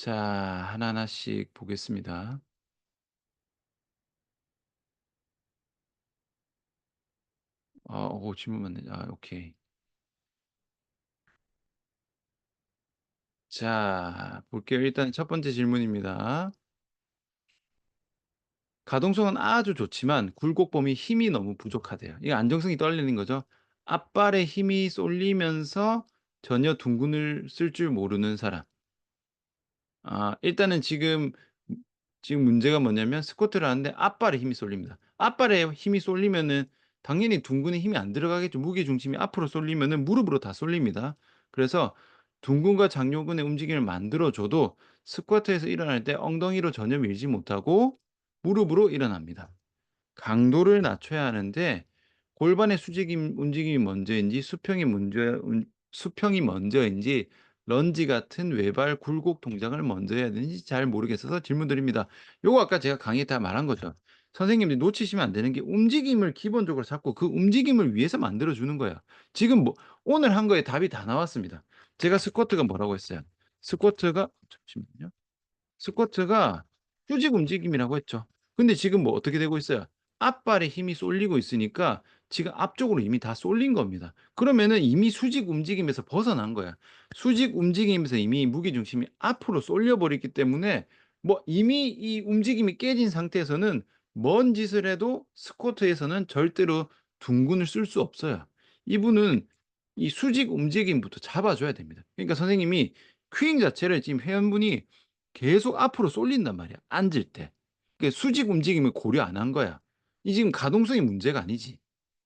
자, 하나하나씩 보겠습니다. 질문 맞네. 오케이. 자, 볼게요. 일단 첫 번째 질문입니다. 가동성은 아주 좋지만 굴곡범위 힘이 너무 부족하대요. 이게 안정성이 떨리는 거죠. 앞발에 힘이 쏠리면서 전혀 둥근을 쓸 줄 모르는 사람. 일단은 지금 문제가 뭐냐면 스쿼트를 하는데 앞발에 힘이 쏠립니다. 앞발에 힘이 쏠리면은 당연히 둥근에 힘이 안 들어가겠죠. 무게 중심이 앞으로 쏠리면은 무릎으로 다 쏠립니다. 그래서 둥근과 장요근의 움직임을 만들어 줘도 스쿼트에서 일어날 때 엉덩이로 전혀 밀지 못하고 무릎으로 일어납니다. 강도를 낮춰야 하는데 골반의 수직임 움직임이 먼저인지 수평이 먼저인지 런지 같은 외발 굴곡 동작을 먼저 해야 되는지 잘 모르겠어서 질문드립니다. 요거 아까 제가 강의 다 말한 거죠. 선생님들이 놓치시면 안 되는 게 움직임을 기본적으로 잡고 그 움직임을 위해서 만들어 주는 거예요. 지금 뭐 오늘 한 거에 답이 다 나왔습니다. 제가 스쿼트가 뭐라고 했어요? 스쿼트가 잠시만요. 스쿼트가 휴직 움직임이라고 했죠. 근데 지금 뭐 어떻게 되고 있어요? 앞발에 힘이 쏠리고 있으니까 지금 앞쪽으로 이미 다 쏠린 겁니다. 그러면은 이미 수직 움직임에서 벗어난 거야. 수직 움직임에서 이미 무게중심이 앞으로 쏠려 버렸기 때문에 뭐 이미 이 움직임이 깨진 상태에서는 뭔 짓을 해도 스쿼트에서는 절대로 둥근을 쓸 수 없어요. 이분은 이 수직 움직임부터 잡아 줘야 됩니다. 그러니까 선생님이 큐잉 자체를 지금 회원분이 계속 앞으로 쏠린단 말이야, 앉을 때. 그러니까 수직 움직임을 고려 안 한 거야. 이 지금 가동성이 문제가 아니지.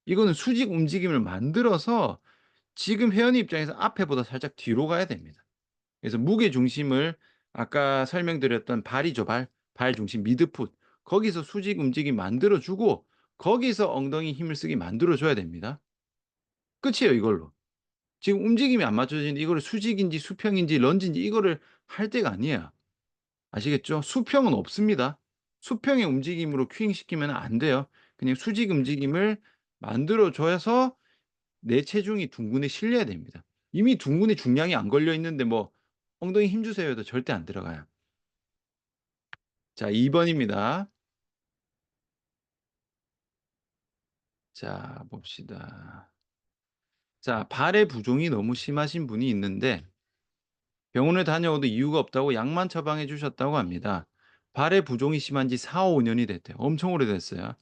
이거는 수직 움직임을 만들어서 지금 회원님 입장에서 앞에보다 살짝 뒤로 가야 됩니다. 그래서 무게 중심을 아까 설명드렸던 발이죠, 발. 발 중심 미드풋. 거기서 수직 움직임 만들어 주고 거기서 엉덩이 힘을 쓰게 만들어 줘야 됩니다. 끝이에요, 이걸로. 지금 움직임이 안 맞춰지는데 이거를 수직인지 수평인지 런지인지 이거를 할 때가 아니야. 아시겠죠? 수평은 없습니다. 수평의 움직임으로 큐잉시키면 안 돼요. 그냥 수직 움직임을 만들어 줘서 내 체중이 둥근에 실려야 됩니다. 이미 둥근에 중량이 안 걸려 있는데 뭐 "엉덩이 힘 주세요." 해도 절대 안 들어가요. 자, 2 번입니다. 자, 봅시다. 자, 발의 부종이 너무 심하신 분이 있는데 병원에 다녀오도 이유가 없다고 약만 처방해 주셨다고 합니다. 발의 부종이 심한 지 4-5 년이 됐대요. 엄청 오래됐어요.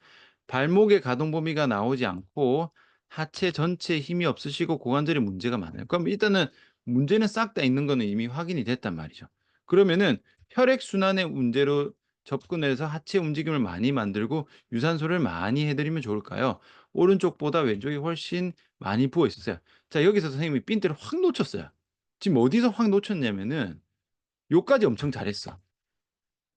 발목의 가동 범위가 나오지 않고 하체 전체에 힘이 없으시고 고관절에 문제가 많아요. 그럼 일단은 문제는 싹 다 있는 거는 이미 확인이 됐단 말이죠. 그러면은 혈액 순환의 문제로 접근해서 하체 움직임을 많이 만들고 유산소를 많이 해 드리면 좋을까요? 오른쪽보다 왼쪽이 훨씬 많이 부어 있으세요. 자, 여기서 선생님이 핀트를 확 놓쳤어요. 지금 어디서 확 놓쳤냐면은 요까지 엄청 잘했어.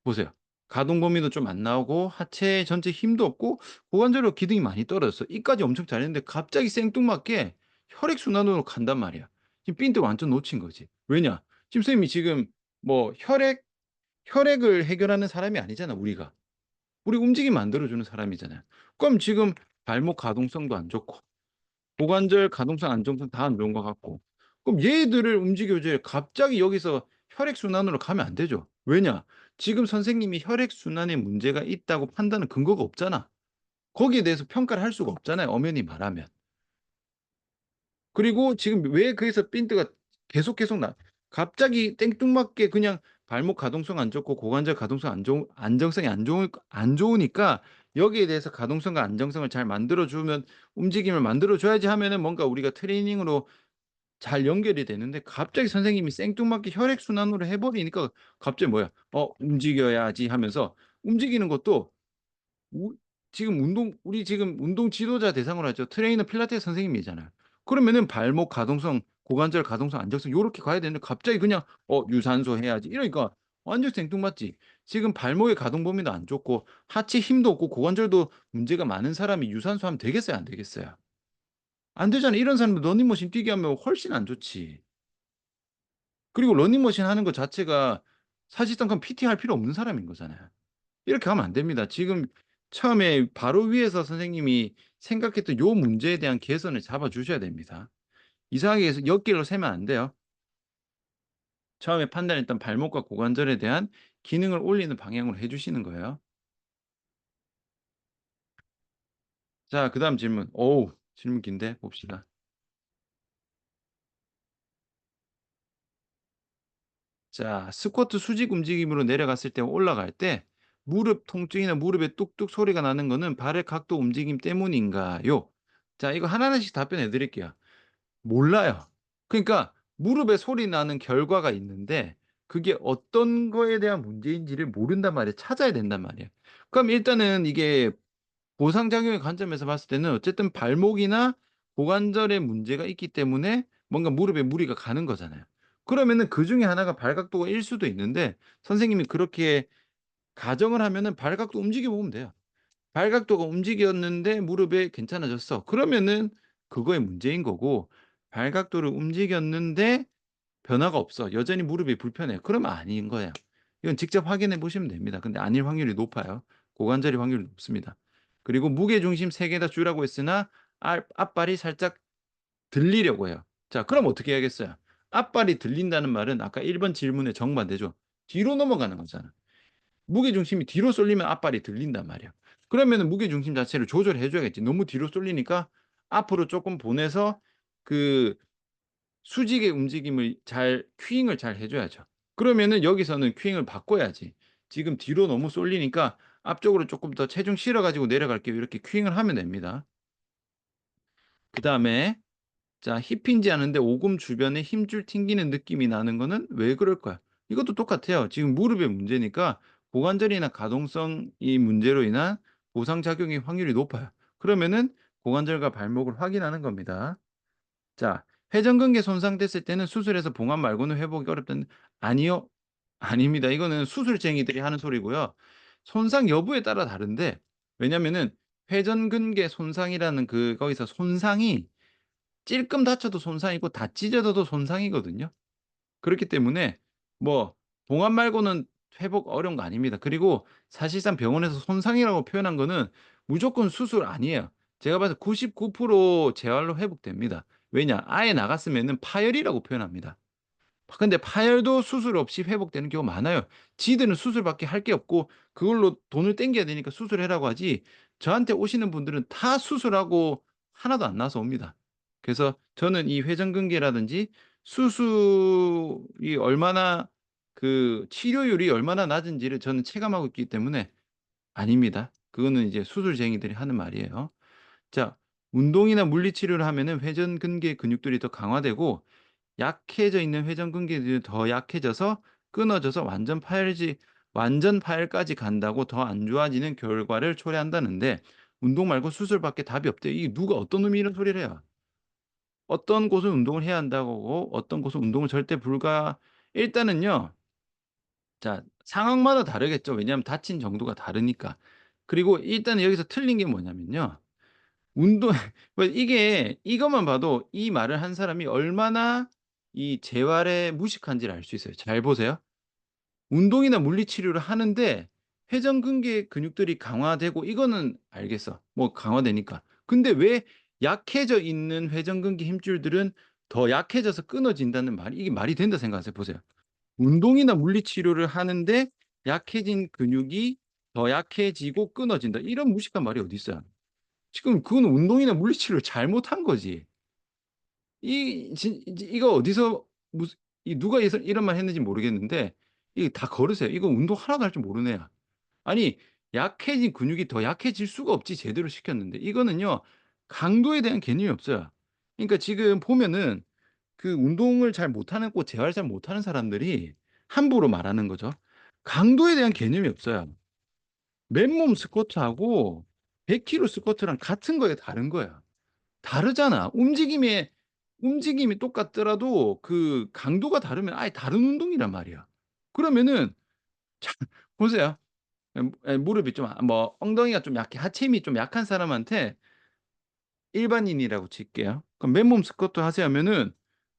보세요. 가동 범위도 좀 안 나오고 하체 전체 힘도 없고 고관절로 기능이 많이 떨어졌어. 이까지 엄청 잘했는데 갑자기 생뚱맞게 혈액 순환으로 간단 말이야. 지금 핀트 완전 놓친 거지. 왜냐? 지금 선생님이 지금 뭐 혈액을 해결하는 사람이 아니잖아, 우리가. 우리 움직임 만들어 주는 사람이잖아요. 그럼 지금 발목 가동성도 안 좋고 고관절 가동성 안정성 다 안 좋은 것 같고 그럼 얘들을 움직여 줘야 갑자기 여기서 혈액 순환으로 가면 안 되죠. 왜냐? 지금 선생님이 혈액 순환에 문제가 있다고 판단할 근거가 없잖아. 거기에 대해서 평가를 할 수가 없잖아요, 엄연히 말하면. 그리고 지금 왜 그래서 핀트가 계속 갑자기 땡뚱맞게 그냥 발목 가동성 안 좋고 고관절 가동성 안정성이 안 좋으니까 여기에 대해서 가동성과 안정성을 잘 만들어 주면 움직임을 만들어 줘야지 하면은 뭔가 우리가 트레이닝으로 잘 연결이 되는데 갑자기 선생님이 생뚱맞게 혈액순환으로 해 버리니까 갑자기 뭐야 '움직여야지.' 하면서 움직이는 것도 우 지금 우리 지금 운동 지도자 대상으로 하죠. 트레이너 필라테스 선생님이잖아요. 그러면은 발목 가동성, 고관절 가동성, 안정성 요렇게 가야 되는데 갑자기 그냥 유산소 해야지." 이러니까 완전 생뚱맞지. 지금 발목의 가동 범위도 안 좋고 하체 힘도 없고 고관절도 문제가 많은 사람이 유산소 하면 되겠어요, 안 되겠어요? 안 되잖아요. 이런 사람들 러닝머신 뛰게 하면 훨씬 안 좋지. 그리고 러닝머신 하는 것 자체가 사실상 그럼 PT 할 필요 없는 사람인 거잖아요. 이렇게 하면 안 됩니다. 지금 처음에 바로 위에서 선생님이 생각했던 요 문제에 대한 개선을 잡아 주셔야 됩니다. 이상하게 해서 엮개로 세면 안 돼요. 처음에 판단했던 발목과 고관절에 대한 기능을 올리는 방향으로 해 주시는 거예요. 자, 그다음 질문. 어우, 질문 긴데 봅시다. 자, 스쿼트 수직 움직임으로 내려갔을 때 올라갈 때 무릎 통증이나 무릎에 뚝뚝 소리가 나는 거는 발의 각도 움직임 때문인가요? 자, 이거 하나하나씩 답변해 드릴게요. 몰라요. 그러니까 무릎에 소리 나는 결과가 있는데 그게 어떤 거에 대한 문제인지를 모른단 말이에요. 찾아야 된단 말이에요. 그럼 일단은 이게 보상작용의 관점에서 봤을 때는 어쨌든 발목이나 고관절에 문제가 있기 때문에 뭔가 무릎에 무리가 가는 거잖아요. 그러면은 그중에 하나가 발각도가 일 수도 있는데 선생님이 그렇게 가정을 하면은 발각도 움직여 보면 돼요. 발각도가 움직였는데 무릎에 괜찮아졌어. 그러면은 그거의 문제인 거고 발각도를 움직였는데 변화가 없어. 여전히 무릎이 불편해. 그러면 아닌 거예요. 이건 직접 확인해 보시면 됩니다. 근데 아닐 확률이 높아요. 고관절일 확률이 높습니다. 그리고 무게중심 3개 다 주라고 했으나 앞발이 살짝 들리려고 해요. 자, 그럼 어떻게 해야겠어요? 앞발이 들린다는 말은 아까 1번 질문의 정반대죠. 뒤로 넘어가는 거잖아. 무게중심이 뒤로 쏠리면 앞발이 들린단 말이야. 그러면은 무게중심 자체를 조절해 줘야겠지. 너무 뒤로 쏠리니까 앞으로 쪼끔 보내서 그 수직의 움직임을 잘 큐잉을 잘 해 줘야죠. 그러면은 여기서는 큐잉을 바꿔야지. 지금 뒤로 너무 쏠리니까 "앞쪽으로 쪼끔 더 체중 실어 가지고 내려갈게요." 이렇게 큐잉을 하면 됩니다. 그다음에 자, 힙힌지 않은데 오금 주변에 힘줄 튕기는 느낌이 나는 거는 왜 그럴까요? 이것도 똑같아요. 지금 무릎의 문제니까 고관절이나 가동성 이 문제로 인한 보상작용의 확률이 높아요. 그러면은 고관절과 발목을 확인하는 겁니다. 자, 회전근개 손상됐을 때는 수술해서 봉합 말고는 회복이 어렵다는 아니요. 아닙니다. 이거는 수술쟁이들이 하는 소리고요. 손상 여부에 따라 다른데 왜냐면은 회전근개 손상이라는 거기서 손상이 찔끔 다쳐도 손상이고 다 찢어져도 손상이거든요. 그렇기 때문에 뭐 봉합 말고는 회복 어려운 거 아닙니다. 그리고 사실상 병원에서 손상이라고 표현한 거는 무조건 수술 아니에요. 제가 봐서 99% 재활로 회복됩니다. 왜냐? 아예 나갔으면은 파열이라고 표현합니다. 근데 파열도 수술 없이 회복되는 경우가 많아요. 지들은 수술밖에 할 게 없고 그걸로 돈을 땡겨야 되니까 수술해라고 하지 저한테 오시는 분들은 다 수술하고 하나도 안 나서 옵니다. 그래서 저는 이 회전근개라든지 수술이 얼마나 치료율이 얼마나 낮은지를 저는 체감하고 있기 때문에 아닙니다. 그거는 이제 수술쟁이들이 하는 말이에요. 자, 운동이나 물리치료를 하면은 회전근개 근육들이 더 강화되고 약해져 있는 회전근개들이 더 약해져서 끊어져서 완전 파열까지 간다고 더 안 좋아지는 결과를 초래한다는데 운동 말고 수술밖에 답이 없대요. 이게 누가 어떤 놈이 이런 소리를 해요. 어떤 곳은 운동을 해야 한다고 어떤 곳은 운동을 절대 불가 일단은요. 자, 상황마다 다르겠죠. 왜냐하면 다친 정도가 다르니까. 그리고 일단 여기서 틀린 게 뭐냐면요. 운동 뭐 이게 이것만 봐도 이 말을 한 사람이 얼마나 이 재활에 무식한지를 알 수 있어요. 잘 보세요. 운동이나 물리치료를 하는데 회전근개 근육들이 강화되고 이거는 알겠어. 뭐 강화되니까. 근데 왜 약해져 있는 회전근개 힘줄들은 더 약해져서 끊어진다는 말이 이게 말이 된다 생각하세요. 보세요. 운동이나 물리치료를 하는데 약해진 근육이 더 약해지고 끊어진다. 이런 무식한 말이 어디 있어요. 지금 그거는 운동이나 물리치료를 잘못한 거지. 이거 어디서 무슨 누가 이런 말 했는지 모르겠는데 이게 다 거르세요. 이거 운동 하나도 할 줄 모르는 애야. 아니 약해진 근육이 더 약해질 수가 없지 제대로 시켰는데. 이거는요 강도에 대한 개념이 없어요. 그러니까 지금 보면은 그 운동을 잘 못하는 재활 잘 못하는 사람들이 함부로 말하는 거죠. 강도에 대한 개념이 없어요. 맨몸 스쿼트하고 100 킬로 스쿼트랑 같은 거예요, 다른 거야. 다르잖아. 움직임이 똑같더라도 그 강도가 다르면 아예 다른 운동이란 말이야. 그러면은 자 보세요. 무릎이 좀 뭐 엉덩이가 좀 약해 하체 힘이 좀 약한 사람한테 일반인이라고 칠게요. 그럼 맨몸 스쿼트 하세요 하면은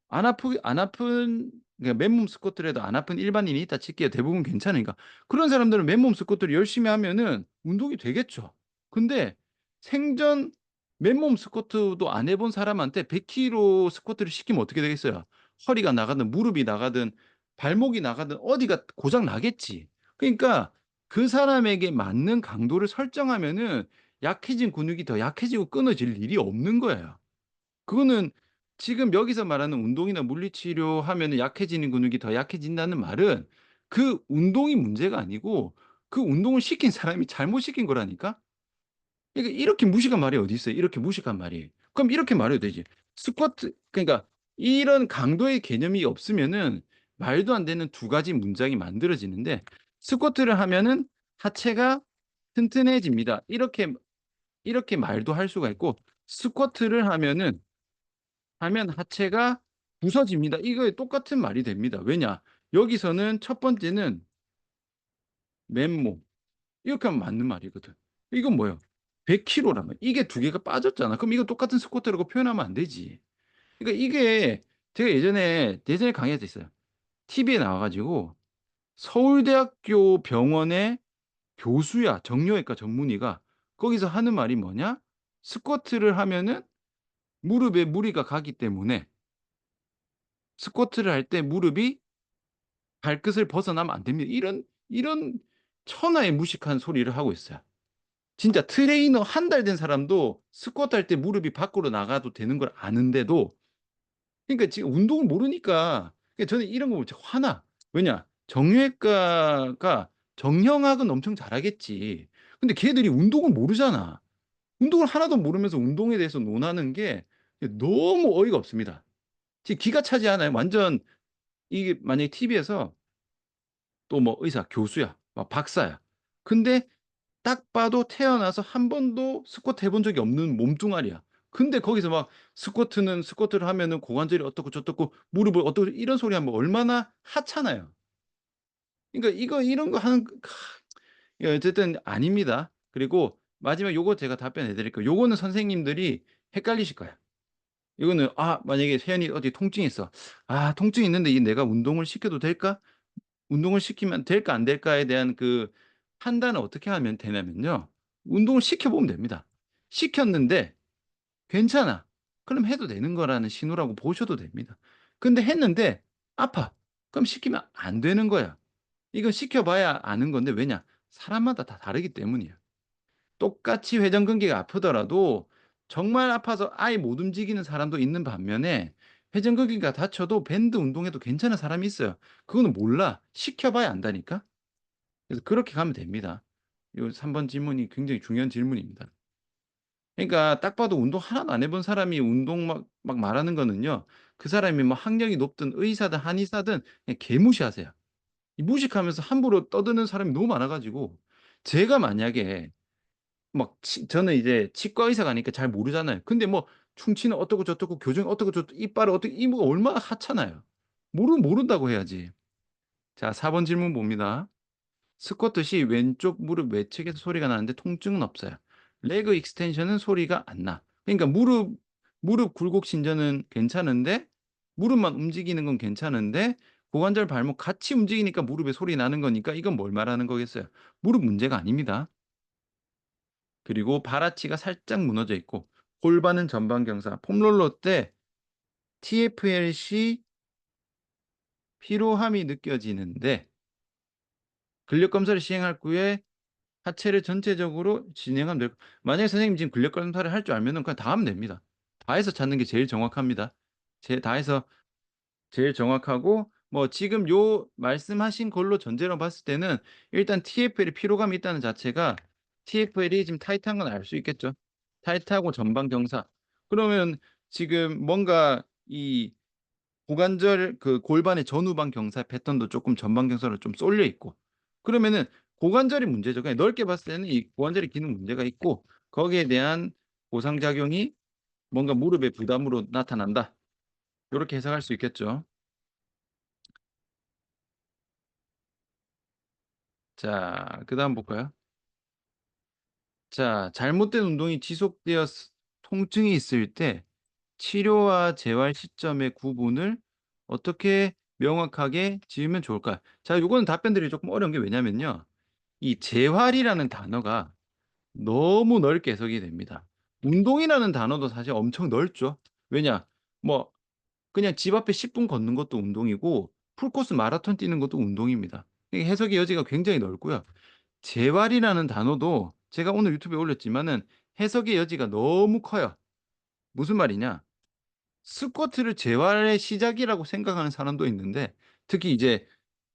안 아픈 그러니까 맨몸 스쿼트를 해도 안 아픈 일반인이 있다 칠게요. 대부분 괜찮으니까. 그런 사람들은 맨몸 스쿼트를 열심히 하면은 운동이 되겠죠. 근데 생전 맨몸 스쿼트도 안 해본 사람한테 100 킬로 스쿼트를 시키면 어떻게 되겠어요? 허리가 나가든 무릎이 나가든 발목이 나가든 어디가 고장 나겠지. 그러니까 그 사람에게 맞는 강도를 설정하면은 약해진 근육이 더 약해지고 끊어질 일이 없는 거예요. 그거는 지금 여기서 말하는 운동이나 물리치료하면은 약해지는 근육이 더 약해진다는 말은 그 운동이 문제가 아니고 그 운동을 시킨 사람이 잘못 시킨 거라니까? 그러니까 이렇게 무식한 말이 어디 있어요, 이렇게 무식한 말이. 그럼 이렇게 말해도 되지. 스쿼트 그러니까 이런 강도의 개념이 없으면은 말도 안 되는 두 가지 문장이 만들어지는데 "스쿼트를 하면은 하체가 튼튼해집니다." 이렇게 말도 할 수가 있고 "스쿼트를 하면 하체가 부서집니다." 이거에 똑같은 말이 됩니다. 왜냐? 여기서는 첫 번째는 맨몸 이렇게 하면 맞는 말이거든. 이건 뭐예요? 100 킬로라며. 이게 두 개가 빠졌잖아. 그럼 이거 똑같은 스쿼트라고 표현하면 안 되지. 그러니까 이게 제가 예전에 강의할 때 있어요. TV에 나와 가지고 서울대학교 병원의 교수야, 정형외과 전문의가 거기서 하는 말이 뭐냐? "스쿼트를 하면은 무릎에 무리가 가기 때문에 스쿼트를 할 때 무릎이 발끝을 벗어나면 안 됩니다." 이런 천하의 무식한 소리를 하고 있어요. 진짜 트레이너 한 달 된 사람도 스쿼트 할 때 무릎이 밖으로 나가도 되는 걸 아는데도 그러니까 지금 운동을 모르니까 그러니까 저는 이런 거 보면 진짜 화나. 왜냐? 정형외과가 정형학은 엄청 잘하겠지. 근데 걔들이 운동을 모르잖아. 운동을 하나도 모르면서 운동에 대해서 논하는 게 너무 어이가 없습니다. 지금 기가 차지 않아요? 완전 이게 만약에 TV에서 또 뭐 의사, 교수야, 막 박사야. 근데 딱 봐도 태어나서 한 번도 스쿼트 해본 적이 없는 몸뚱아리야. 근데 거기서 막 스쿼트를 하면은 고관절이 어떻고 저떻고 무릎을 어떻고 이런 소리 하면 얼마나 하찮아요. 그러니까 이런 거 하는 예 어쨌든 아닙니다. 그리고 마지막 요거 제가 답변해 드릴게요. 요거는 선생님들이 헷갈리실 거야. 이거는 만약에 세연이 어디 통증이 있어. '아 통증이 있는데 이 내가 운동을 시켜도 될까? 운동을 시키면 될까 안 될까?'에 대한 그 판단을 어떻게 하면 되냐면요. 운동을 시켜 보면 됩니다. 시켰는데 괜찮아. 그럼 해도 되는 거라는 신호라고 보셔도 됩니다. 근데 했는데 아파. 그럼 시키면 안 되는 거야. 이건 시켜 봐야 아는 건데 왜냐? 사람마다 다 다르기 때문이에요. 똑같이 회전근개가 아프더라도 정말 아파서 아예 못 움직이는 사람도 있는 반면에 회전근개가 다쳐도 밴드 운동해도 괜찮은 사람이 있어요. 그거는 몰라. 시켜 봐야 안다니까. 그래서 그렇게 가면 됩니다. 요 3번 질문이 굉장히 중요한 질문입니다. 그러니까 딱 봐도 운동 하나도 안 해본 사람이 운동 막 말하는 거는요. 그 사람이 뭐 학력이 높든 의사든 한의사든 그냥 개무시하세요. 이 무식하면서 함부로 떠드는 사람이 너무 많아 가지고 제가 만약에 저는 이제 치과 의사가 아니까 잘 모르잖아요. 근데 뭐 충치는 어떻고 저떻고 교정이 어떻고 저떻고 이빨은 어떻고 이모가 얼마나 하찮아요. 모른다고 해야지. 자 4번 질문 봅니다. 스쿼트 시 왼쪽 무릎 외측에서 소리가 나는데 통증은 없어요. 레그 익스텐션은 소리가 안 나. 그러니까 무릎 굴곡 신전은 괜찮은데 무릎만 움직이는 건 괜찮은데 고관절 발목 같이 움직이니까 무릎에 소리 나는 거니까 이건 뭘 말하는 거겠어요? 무릎 문제가 아닙니다. 그리고 발아치가 살짝 무너져 있고 골반은 전방 경사. 폼롤러 때 TFL 시 피로함이 느껴지는데 근력 검사를 시행할 후에 하체를 전체적으로 진행하면 될 만약에 선생님 지금 근력 검사를 할 줄 알면은 그냥 다 하면 됩니다. 다 해서 찾는 게 제일 정확합니다. 다 해서 제일 정확하고 뭐 지금 요 말씀하신 걸로 전제로 봤을 때는 일단 TFL이 피로감이 있다는 자체가 TFL이 지금 타이트한 건 알 수 있겠죠. 타이트하고 전방 경사. 그러면 지금 뭔가 이 고관절 그 골반의 전후방 경사 패턴도 쪼끔 전방 경사로 좀 쏠려 있고 그러면은 고관절이 문제죠. 그냥 넓게 봤을 때는 이 고관절의 기능 문제가 있고 거기에 대한 보상작용이 뭔가 무릎의 부담으로 나타난다. 요렇게 해석할 수 있겠죠. 자 그다음 볼까요? 자 잘못된 운동이 지속되어 통증이 있을 때 치료와 재활 시점의 구분을 어떻게 명확하게 지으면 좋을까요? 자 요거는 답변 드리기 조금 어려운 게 왜냐면요. 이 재활이라는 단어가 너무 넓게 해석이 됩니다. 운동이라는 단어도 사실 엄청 넓죠. 왜냐? 뭐 그냥 집 앞에 10분 걷는 것도 운동이고 풀코스 마라톤 뛰는 것도 운동입니다. 이게 해석의 여지가 굉장히 넓고요. 재활이라는 단어도 제가 오늘 유튜브에 올렸지만은 해석의 여지가 너무 커요. 무슨 말이냐? 스쿼트를 재활의 시작이라고 생각하는 사람도 있는데, 특히 이제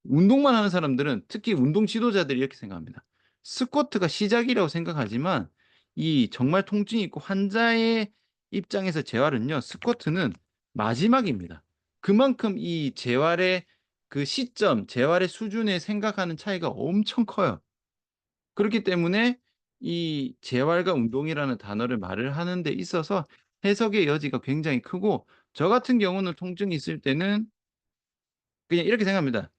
운동만 하는 사람들은, 특히 운동 지도자들이 이렇게 생각합니다. 스쿼트가 시작이라고 생각하지만 이 정말 통증이 있고 환자의 입장에서 재활은요, 스쿼트는 마지막입니다. 그만큼 이 재활의 그 시점, 재활의 수준에 생각하는 차이가 엄청 커요. 그렇기 때문에 이 재활과 운동이라는 단어를 말을 하는 데 있어서 해석의 여지가 굉장히 크고, 저 같은 경우는 통증이 있을 때는 그냥 이렇게 생각합니다.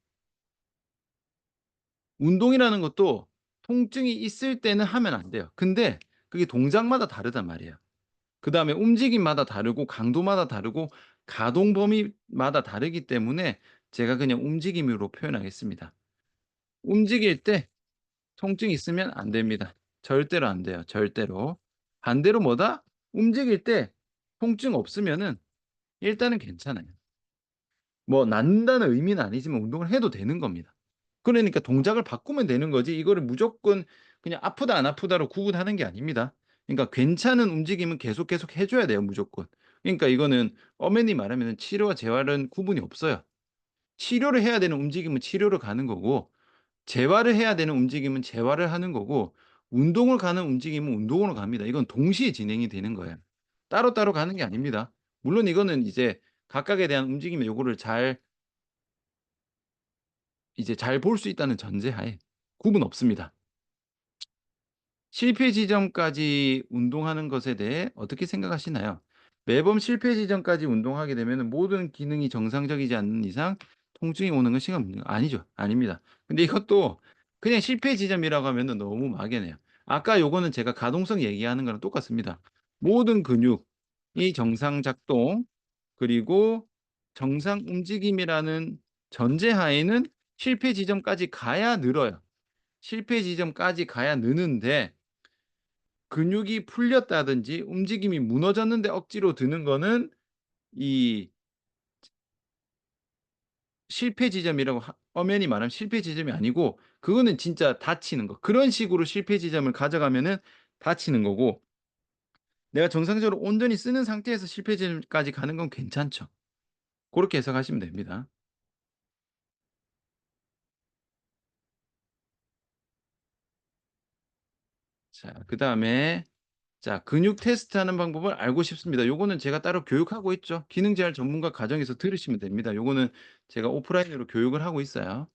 운동이라는 것도 통증이 있을 때는 하면 안 돼요. 근데 그게 동작마다 다르단 말이에요. 그다음에 움직임마다 다르고 강도마다 다르고 가동 범위마다 다르기 때문에 제가 그냥 움직임으로 표현하겠습니다. 움직일 때 통증이 있으면 안 됩니다. 절대로 안 돼요, 절대로. 반대로 뭐다? 움직일 때 통증 없으면은 일단은 괜찮아요. 뭐 낫는다는 의미는 아니지만 운동을 해도 되는 겁니다. 그러니까 동작을 바꾸면 되는 거지, 이거를 무조건 그냥 아프다 안 아프다로 구분하는 게 아닙니다. 그러니까 괜찮은 움직임은 계속 해 줘야 돼요, 무조건. 그러니까 이거는 엄연히 말하면은 치료와 재활은 구분이 없어요. 치료를 해야 되는 움직임은 치료를 가는 거고, 재활을 해야 되는 움직임은 재활을 하는 거고, 운동을 가는 움직임은 운동으로 갑니다. 이건 동시에 진행이 되는 거예요. 따로따로 가는 게 아닙니다. 물론 이거는 이제 각각에 대한 움직임의 요구를 잘 이제 잘 볼 수 있다는 전제하에 구분 없습니다. 실패 지점까지 운동하는 것에 대해 어떻게 생각하시나요? 매번 실패 지점까지 운동하게 되면 모든 기능이 정상적이지 않는 이상 통증이 오는 건 시간 문제가 아니죠. 아닙니다. 근데 이것도 그냥 실패 지점이라고 하면은 너무 막연해요. 아까 요거는 제가 가동성 얘기하는 거랑 똑같습니다. 모든 근육이 정상 작동, 그리고 정상 움직임이라는 전제하에는 실패 지점까지 가야 늘어요. 실패 지점까지 가야 느는데, 근육이 풀렸다든지 움직임이 무너졌는데 억지로 드는 거는 이 실패 지점이라고 엄연히 말하면 실패 지점이 아니고, 그거는 진짜 다치는 거. 그런 식으로 실패 지점을 가져가면은 다치는 거고, 내가 정상적으로 온전히 쓰는 상태에서 실패 지점까지 가는 건 괜찮죠. 고렇게 해석하시면 됩니다. 자, 그다음에 자, 근육 테스트하는 방법을 알고 싶습니다. 요거는 제가 따로 교육하고 있죠. 기능 제할 전문가 과정에서 들으시면 됩니다. 요거는 제가 오프라인으로 교육을 하고 있어요.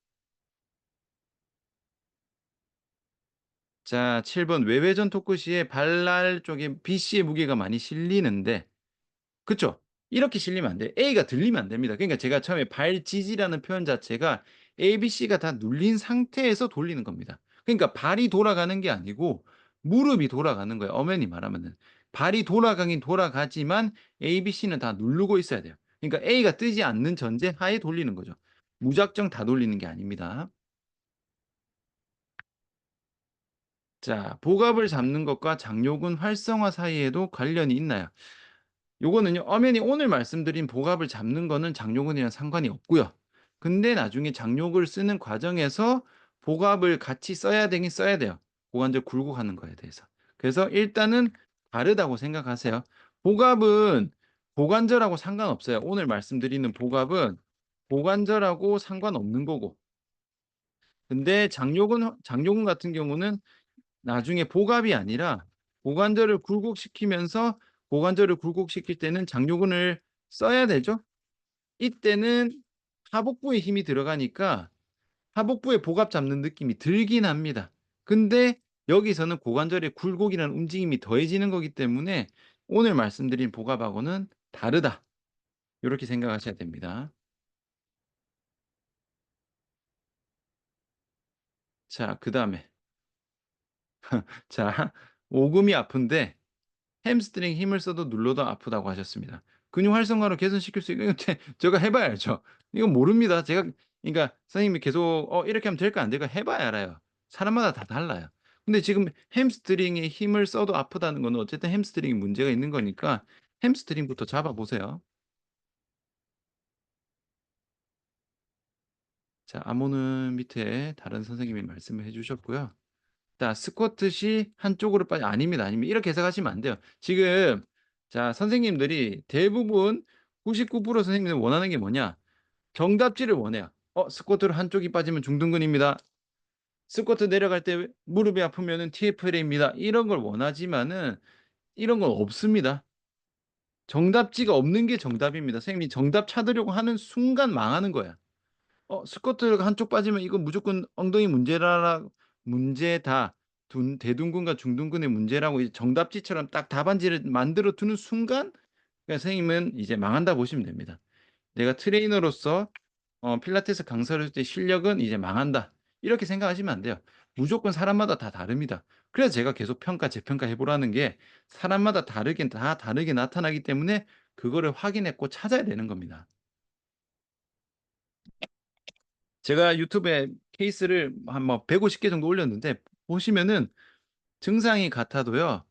자, 7번 외회전 토크 시에 발날 쪽에 BC의 무게가 많이 실리는데, 그쵸? 이렇게 실리면 안 돼요. A가 들리면 안 됩니다. 그러니까 제가 처음에 발 지지라는 표현 자체가 A, B, C가 다 눌린 상태에서 돌리는 겁니다. 그러니까 발이 돌아가는 게 아니고 무릎이 돌아가는 거예요, 엄연히 말하면은. 발이 돌아가긴 돌아가지만 A, B, C는 다 누르고 있어야 돼요. 그러니까 A가 뜨지 않는 전제 하에 돌리는 거죠. 무작정 다 돌리는 게 아닙니다. 자, 복압을 잡는 것과 장요근 활성화 사이에도 관련이 있나요? 요거는요, 엄연히 오늘 말씀드린 복압을 잡는 거는 장요근이랑 상관이 없고요. 근데 나중에 장요근을 쓰는 과정에서 복압을 같이 써야 되긴 써야 돼요, 고관절 굴곡하는 거에 대해서. 그래서 일단은 다르다고 생각하세요. 복압은 고관절하고 상관없어요. 오늘 말씀드리는 복압은 고관절하고 상관없는 거고. 근데 장요근 같은 경우는 나중에 복압이 아니라 고관절을 굴곡시키면서, 고관절을 굴곡시킬 때는 장요근을 써야 되죠. 이때는 하복부에 힘이 들어가니까 하복부에 복압 잡는 느낌이 들긴 합니다. 근데 여기서는 고관절의 굴곡이라는 움직임이 더해지는 거기 때문에 오늘 말씀드린 복압하고는 다르다, 요렇게 생각하셔야 됩니다. 자, 그다음에 자, 오금이 아픈데 햄스트링 힘을 써도 눌러도 아프다고 하셨습니다. 근육 활성화를 개선시킬 수 있는 제가 해 봐야 알죠. 이건 모릅니다. 제가, 그러니까 선생님이 계속 이렇게 하면 될까 안 될까 해 봐야 알아요. 사람마다 다 달라요. 근데 지금 햄스트링에 힘을 써도 아프다는 거는 어쨌든 햄스트링에 문제가 있는 거니까 햄스트링부터 잡아 보세요. 자, 암호는 밑에 다른 선생님이 말씀을 해 주셨고요. 자, 스쿼트시 한쪽으로 빠져 아닙니다, 아닙니다. 이렇게 해석하시면 안 돼요. 지금 자, 선생님들이 대부분 99% 선생님들이 원하는 게 뭐냐? 정답지를 원해요. 스쿼트로 한쪽이 빠지면 중둔근입니다. 스쿼트 내려갈 때 무릎이 아프면은 TFLA입니다. 이런 걸 원하지만은 이런 건 없습니다. 정답지가 없는 게 정답입니다. 선생님이 정답 찾으려고 하는 순간 망하는 거야. 스쿼트가 한쪽 빠지면 이거 무조건 엉덩이 문제다. 둔 대둔근과 중둔근의 문제라고 이제 정답지처럼 딱 답안지를 만들어 두는 순간 그냥 선생님은 이제 망한다 보시면 됩니다. 내가 트레이너로서 필라테스 강사를 할 때 실력은 이제 망한다. 이렇게 생각하시면 안 돼요. 무조건 사람마다 다 다릅니다. 그래서 제가 계속 평가, 재평가해 보라는 게 사람마다 다르게 나타나기 때문에 그거를 확인했고 찾아야 되는 겁니다. 제가 유튜브에 케이스를 한 뭐 150개 정도 올렸는데 보시면은 증상이 같아도요.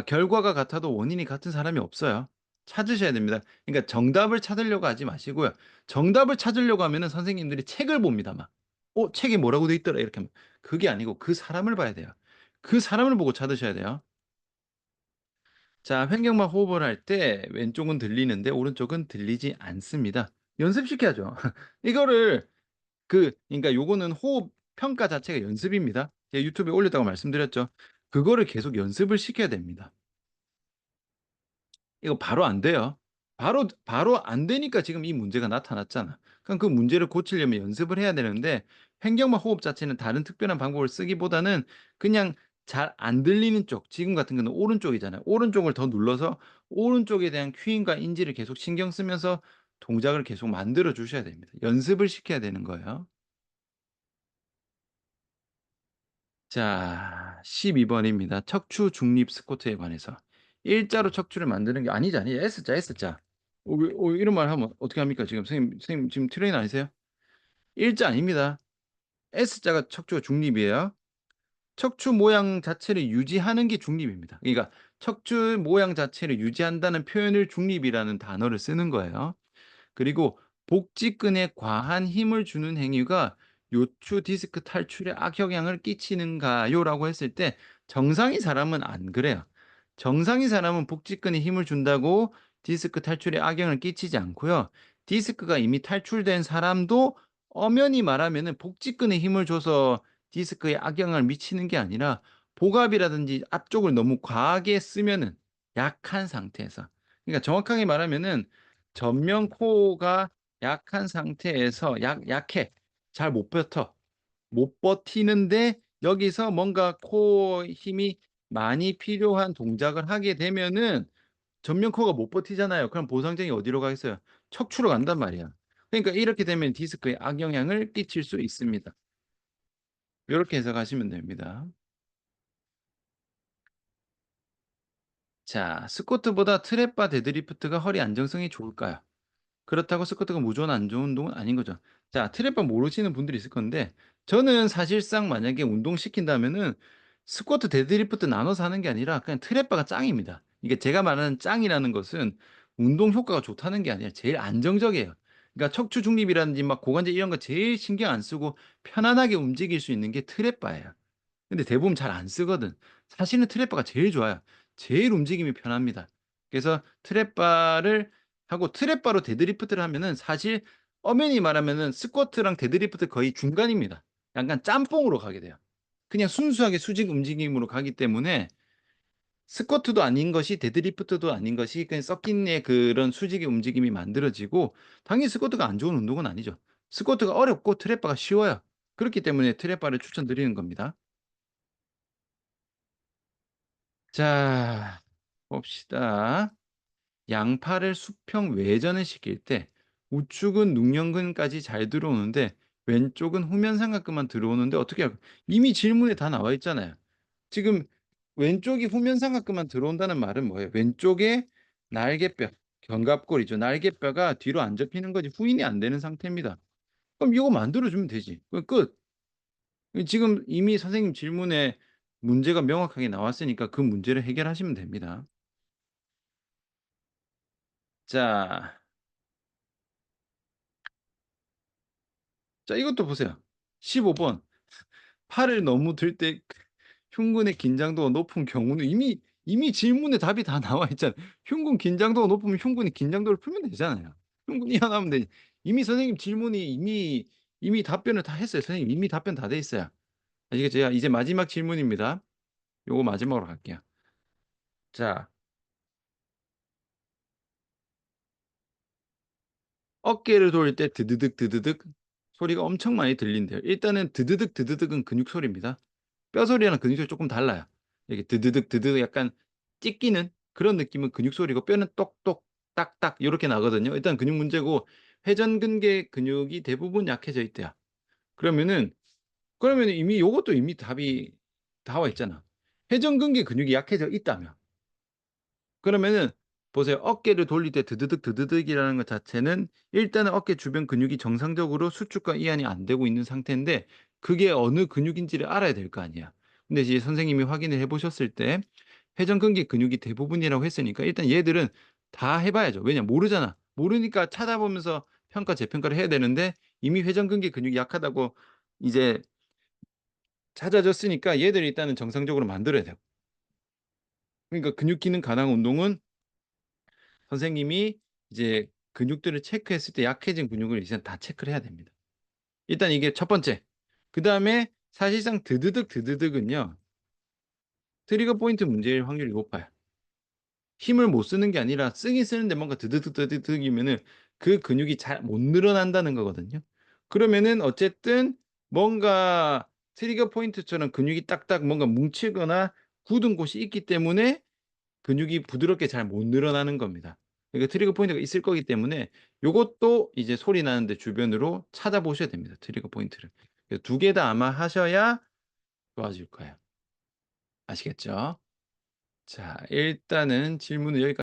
결과가 같아도 원인이 같은 사람이 없어요. 찾으셔야 됩니다. 그러니까 정답을 찾으려고 하지 마시고요. 정답을 찾으려고 하면은 선생님들이 책을 봅니다 막. 책에 뭐라고 돼 있더라." 이렇게 하면. 그게 아니고 그 사람을 봐야 돼요. 그 사람을 보고 찾으셔야 돼요. 자, 횡격막 호흡을 할 때 왼쪽은 들리는데 오른쪽은 들리지 않습니다. 연습시켜야죠. 이거를 그러니까 요거는 호흡 평가 자체가 연습입니다. 제가 유튜브에 올렸다고 말씀드렸죠. 그거를 계속 연습을 시켜야 됩니다. 이거 바로 안 돼요. 바로 안 되니까 지금 이 문제가 나타났잖아. 그럼 그 문제를 고치려면 연습을 해야 되는데 횡격막 호흡 자체는 다른 특별한 방법을 쓰기보다는 그냥 잘 안 들리는 쪽 지금 같은 경우는 오른쪽이잖아요. 오른쪽을 더 눌러서 오른쪽에 대한 큐잉과 인지를 계속 신경 쓰면서 동작을 계속 만들어 주셔야 됩니다. 연습을 시켜야 되는 거예요. 자, 12 번입니다. 척추 중립 스쿼트에 관해서. 일자로 척추를 만드는 게 아니지, 아니 S자, S자. 이런 말 하면 어떻게 합니까? 지금 선생님 지금 트레이너 아니세요? 일자 아닙니다. S자가 척추가 중립이에요. 척추 모양 자체를 유지하는 게 중립입니다. 그러니까 척추 모양 자체를 유지한다는 표현을 중립이라는 단어를 쓰는 거예요. 그리고 복직근에 과한 힘을 주는 행위가 요추 디스크 탈출에 악영향을 끼치는가요?라고 했을 때 정상인 사람은 안 그래요. 정상인 사람은 복직근에 힘을 준다고 디스크 탈출에 악영향을 끼치지 않고요. 디스크가 이미 탈출된 사람도 엄연히 말하면은 복직근에 힘을 줘서 디스크에 악영향을 미치는 게 아니라 복압이라든지 앞쪽을 너무 과하게 쓰면은 약한 상태에서 그러니까 정확하게 말하면은 전면 코어가 약한 상태에서 약해. 잘 못 버텨. 못 버티는데 여기서 뭔가 코어 힘이 많이 필요한 동작을 하게 되면은 전면 코어가 못 버티잖아요. 그럼 보상정이 어디로 가겠어요? 척추로 간단 말이야. 그러니까 이렇게 되면 디스크에 악영향을 끼칠 수 있습니다. 요렇게 해석하시면 됩니다. 자, 스쿼트보다 트랩바 데드리프트가 허리 안정성이 좋을까요? 그렇다고 스쿼트가 무조건 안 좋은 운동은 아닌 거죠. 자, 트랩바 모르시는 분들이 있을 건데 저는 사실상 만약에 운동시킨다면은 스쿼트, 데드리프트 나눠서 하는 게 아니라 그냥 트랩바가 짱입니다. 이게 제가 말하는 짱이라는 것은 운동 효과가 좋다는 게 아니라 제일 안정적이에요. 그러니까 척추 중립이라든지 막 고관절 이런 거 제일 신경 안 쓰고 편안하게 움직일 수 있는 게 트랩바예요. 근데 대부분 잘 안 쓰거든. 사실은 트랩바가 제일 좋아요. 제일 움직임이 편합니다. 그래서 트랩바를 하고 트랩바로 데드리프트를 하면은 사실 엄연히 말하면은 스쿼트랑 데드리프트 거의 중간입니다. 약간 짬뽕으로 가게 돼요. 그냥 순수하게 수직 움직임으로 가기 때문에 스쿼트도 아닌 것이 데드리프트도 아닌 것이 그냥 섞인 그런 수직의 움직임이 만들어지고 당연히 스쿼트가 안 좋은 운동은 아니죠. 스쿼트가 어렵고 트랩바가 쉬워요. 그렇기 때문에 트랩바를 추천드리는 겁니다. 자, 봅시다. 양팔을 수평 외전을 시킬 때 우측은 눈연근까지 잘 들어오는데 왼쪽은 후면 삼각근만 들어오는데 어떻게 할까? 이미 질문에 다 나와 있잖아요. 지금 왼쪽이 후면 삼각근만 들어온다는 말은 뭐예요? 왼쪽에 날개뼈, 견갑골이죠. 날개뼈가 뒤로 안 접히는 거지 후인이 안 되는 상태입니다. 그럼 이거 만들어 주면 되지. 그 끝. 지금 이미 선생님 질문에 문제가 명확하게 나왔으니까 그 문제를 해결하시면 됩니다. 자, 자 이것도 보세요. 15번 팔을 너무 들 때 흉근의 긴장도가 높은 경우는 이미 질문에 답이 다 나와 있잖아요. 흉근 긴장도가 높으면 흉근의 긴장도를 풀면 되잖아요. 흉근 이완하면 되지. 이미 선생님 질문이 이미 답변을 다 했어요. 선생님 이미 답변 다 돼 있어요. 아시겠죠? 야 이제 마지막 질문입니다. 요거 마지막으로 갈게요. 자 어깨를 돌릴 때 드드득 드드득 소리가 엄청 많이 들린대요. 일단은 드드득 드드득은 근육 소리입니다. 뼈 소리랑 근육 소리 쪼끔 달라요. 이렇게 드드득 드드득 약간 찢기는 그런 느낌은 근육 소리고 뼈는 똑똑 딱딱 요렇게 나거든요. 일단 근육 문제고 회전근개 근육이 대부분 약해져 있대요. 그러면은 이미 요것도 이미 답이 나와 있잖아. 회전근개 근육이 약해져 있다며. 그러면은 보세요. 어깨를 돌릴 때 드드득 드드득이라는 것 자체는 일단은 어깨 주변 근육이 정상적으로 수축과 이완이 안 되고 있는 상태인데 그게 어느 근육인지를 알아야 될 거 아니야. 근데 이제 선생님이 확인을 해 보셨을 때 회전근개 근육이 대부분이라고 했으니까 일단 얘들은 다 해 봐야죠. 왜냐 모르잖아. 모르니까 찾아보면서 평가 재평가를 해야 되는데 이미 회전근개 근육이 약하다고 이제 찾아졌으니까 얘들을 일단은 정상적으로 만들어야 돼요. 그러니까 근육 기능 가당 운동은 선생님이 이제 근육들을 체크했을 때 약해진 근육을 이제 다 체크를 해야 됩니다. 일단 이게 첫 번째. 그다음에 사실상 드드득 드드득은요. 트리거 포인트 문제일 확률이 높아요. 힘을 못 쓰는 게 아니라 쓰긴 쓰는데 뭔가 드드득 드드득이면은 그 근육이 잘 못 늘어난다는 거거든요. 그러면은 어쨌든 뭔가 트리거 포인트처럼 근육이 딱딱 뭔가 뭉치거나 굳은 곳이 있기 때문에 근육이 부드럽게 잘 못 늘어나는 겁니다. 그러니까 트리거 포인트가 있을 거기 때문에 요것도 이제 소리 나는데 주변으로 찾아보셔야 됩니다, 트리거 포인트를. 두 개 다 아마 하셔야 좋아질 거예요. 아시겠죠? 자 일단은 질문은 여기까